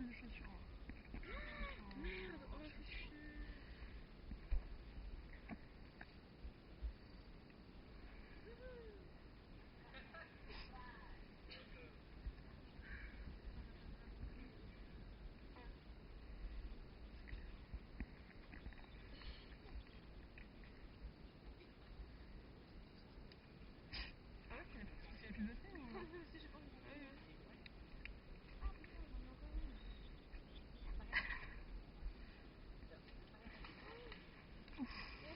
les chaussures. Merde, oh, c'est chier. Ah ouais, c'est piloté ou... Oui, aussi, j'ai pas envie de Ouais, ouais. Ah putain, j'en ai encore une. Oh putain.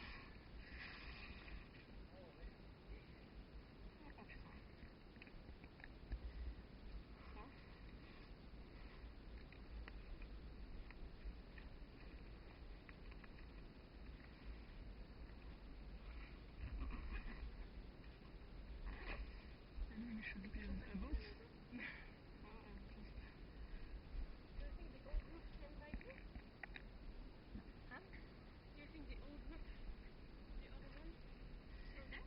Maybe we should build a boat. Do you think the old roof can bite you? Huh? Do you think the old roof, the other one, still there?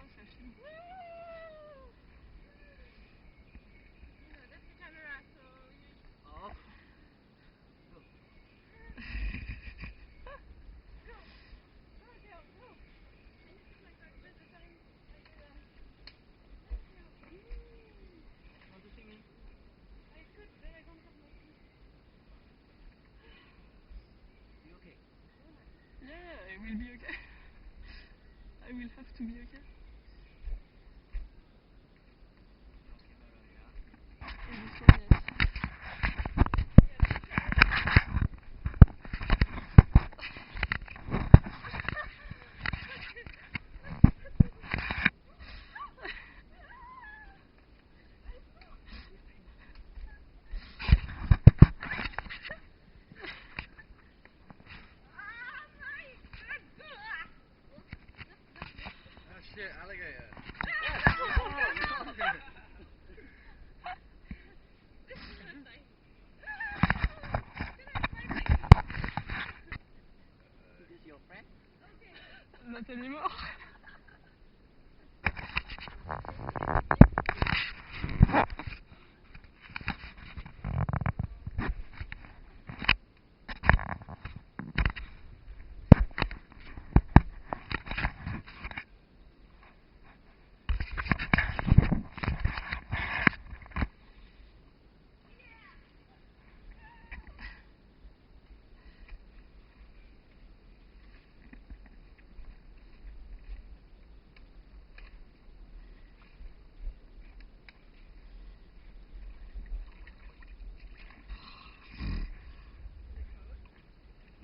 Oh, ça filme. No, that's the camera, so you... Oh. Go! Go, girl, go! And you sit like that with the time, like thank you. Want to sing in? I could, but I don't have my feet. You okay? Yeah, I will be okay. I will have to be okay. No camera, yeah? In this one, yes. Oh shit, alligator. This is the time. Is this your friend? Okay. Not anymore.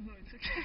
No, it's okay.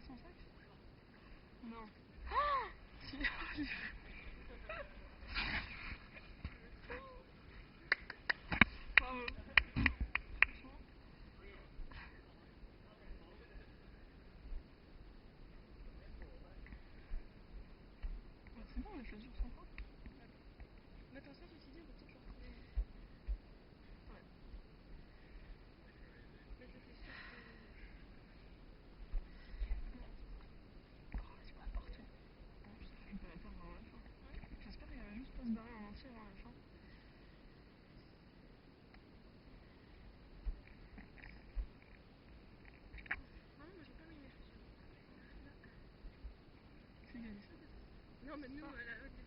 son sac? Non. Ah si. Bravo. Franchement. Bah, c'est bon, les chaussures sont propres. Mais attention, ceci dit, on peut peut-être le retrouver. Ouais. Mais ça, c'est sûr que. Oh, tu vas partout. Bon, j'espère qu'il peut la faire avant la fin. J'espère qu'elle va juste pas se barrer en entier avant la fin. Ah non, moi j'ai pas mis mes chaussures. Là. C'est qui a dit ça? Non, mais nous, à la haute